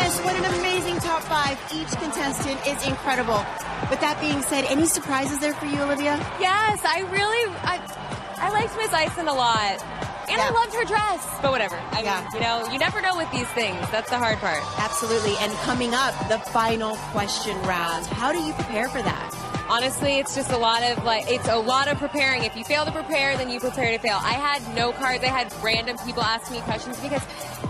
goodness, what an amazing top 5. Each contestant is incredible. With that being said, any surprises there for you, Olivia? Yes, I liked Miss Ison a lot. And I loved her dress. But whatever. I mean, you know, you never know with these things. That's the hard part. Absolutely. And coming up, the final question round. How do you prepare for that? Honestly, it's just a lot of preparing. If you fail to prepare, then you prepare to fail. I had no cards. I had random people asking me questions because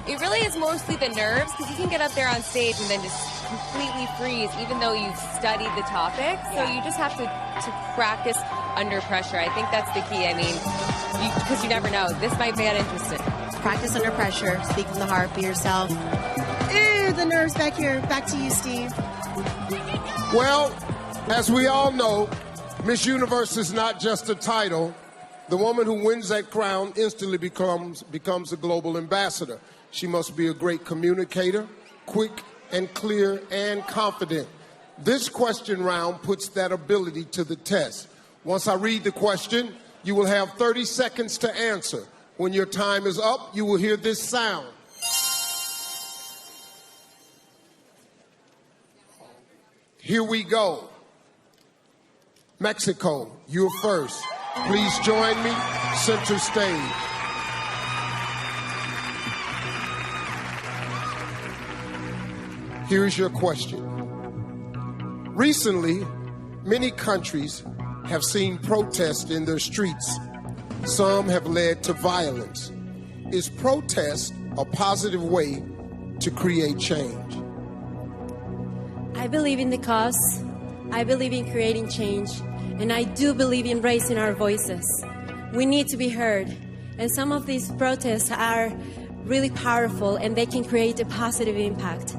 it really is mostly the nerves, because you can get up there on stage and then just completely freeze even though you've studied the topic. So you just have to practice under pressure. I think that's the key. I mean, because you never know. This might get interesting. Practice under pressure. Speak from the heart. Be yourself. Ew, the nerves back here. Back to you, Steve. Well, as we all know, Miss Universe is not just a title. The woman who wins that crown instantly becomes a global ambassador. She must be a great communicator, quick and clear and confident. This question round puts that ability to the test. Once I read the question, you will have 30 seconds to answer. When your time is up, you will hear this sound. Here we go. Mexico, you're first. Please join me, center stage. Here's your question. Recently, many countries have seen protests in their streets. Some have led to violence. Is protest a positive way to create change? I believe in the cause. I believe in creating change. And I do believe in raising our voices. We need to be heard. And some of these protests are really powerful and they can create a positive impact.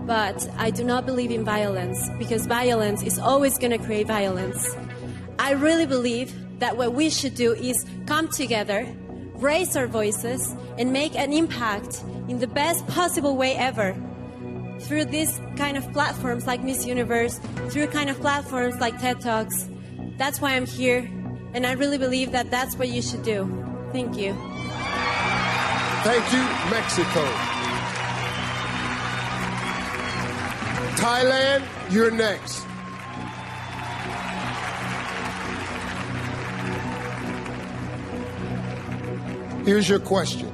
But I do not believe in violence, because violence is always going to create violence. I really believe that what we should do is come together, raise our voices, and make an impact in the best possible way ever. Through these kind of platforms like Miss Universe, through kind of platforms like TED Talks. That's why I'm here, and I really believe that that's what you should do. Thank you. Thank you, Mexico. Thailand, you're next. Here's your question.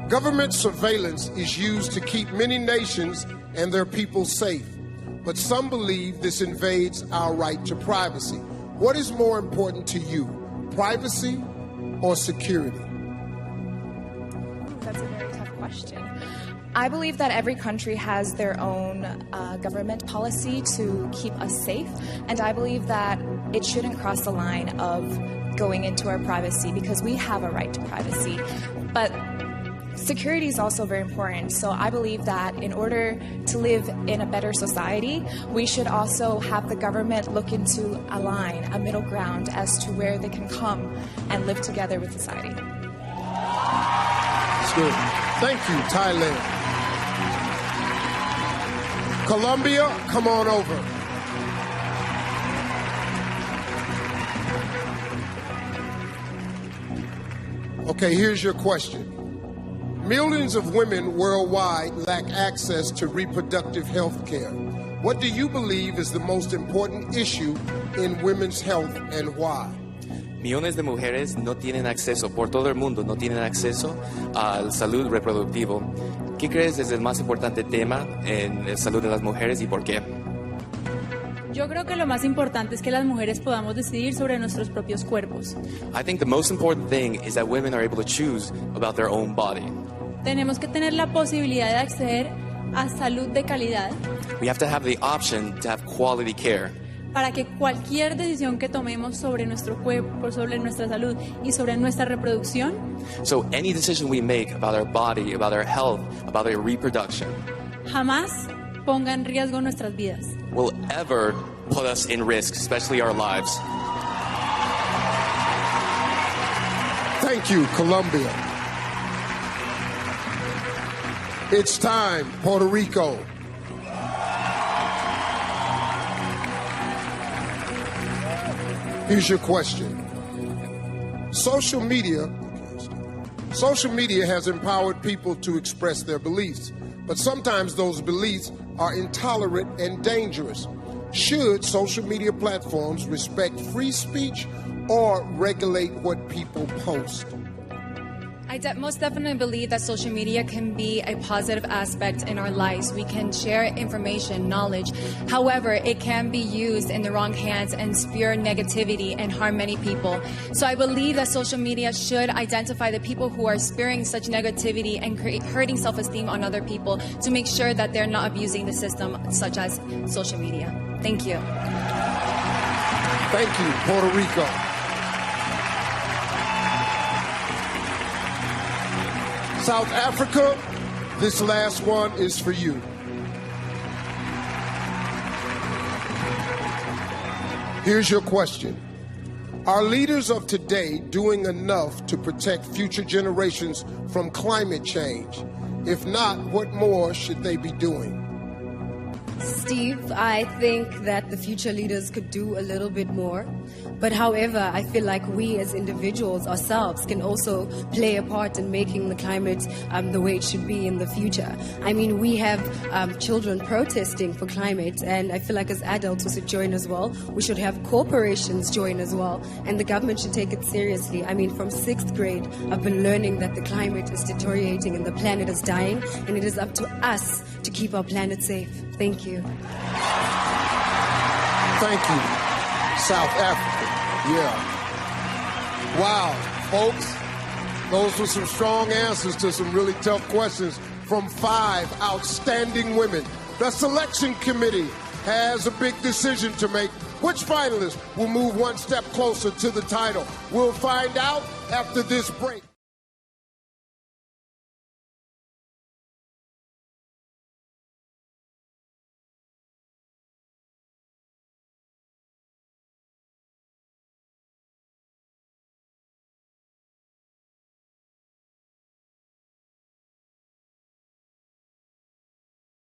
Government surveillance is used to keep many nations and their people safe, but some believe this invades our right to privacy. What is more important to you, privacy or security? That's a very tough question. I believe that every country has their own government policy to keep us safe, and I believe that it shouldn't cross the line of going into our privacy, because we have a right to privacy. But security is also very important, so I believe that in order to live in a better society, we should also have the government look into a line, a middle ground, as to where they can come and live together with society. That's good. Thank you, Thailand. Colombia, come on over. Okay, here's your question. Millions of women worldwide lack access to reproductive health care. What do you believe is the most important issue in women's health and why? Millones de mujeres no tienen acceso, por todo el mundo no tienen acceso a la salud reproductiva. ¿Qué crees es el más importante tema en la salud de las mujeres y por qué? Yo creo que lo más importante es que las mujeres podamos decidir sobre nuestros propios cuerpos. I think the most important thing is that women are able to choose about their own body. Tenemos que tener la posibilidad de acceder a salud de calidad. We have to have the option to have quality care. Para que cualquier decisión que tomemos sobre nuestro cuerpo, sobre nuestra salud y sobre nuestra reproducción, So any decision we make about our body, about our health, about our reproduction, jamás ponga en riesgo nuestras vidas. will ever put us in risk, especially our lives. Thank you, Colombia. It's time, Puerto Rico. Here's your question. Social media Social media has empowered people to express their beliefs, but sometimes those beliefs are intolerant and dangerous. Should social media platforms respect free speech or regulate what people post? I most definitely believe that social media can be a positive aspect in our lives. We can share information, knowledge. However, it can be used in the wrong hands and spew negativity and harm many people. So I believe that social media should identify the people who are spewing such negativity and hurting self-esteem on other people to make sure that they're not abusing the system, such as social media. Thank you. Thank you, Puerto Rico. South Africa, this last one is for you. Here's your question. Are leaders of today doing enough to protect future generations from climate change? If not, what more should they be doing? Steve, I think that the future leaders could do a little bit more. But however, I feel like we as individuals ourselves can also play a part in making the climate the way it should be in the future. I mean, we have children protesting for climate, and I feel like as adults we should join as well. We should have corporations join as well, and the government should take it seriously. I mean, from 6th grade, I've been learning that the climate is deteriorating and the planet is dying, and it is up to us to keep our planet safe. Thank you. Thank you, South Africa. Yeah. Wow, folks, those were some strong answers to some really tough questions from 5 outstanding women. The selection committee has a big decision to make. Which finalist will move one step closer to the title? We'll find out after this break.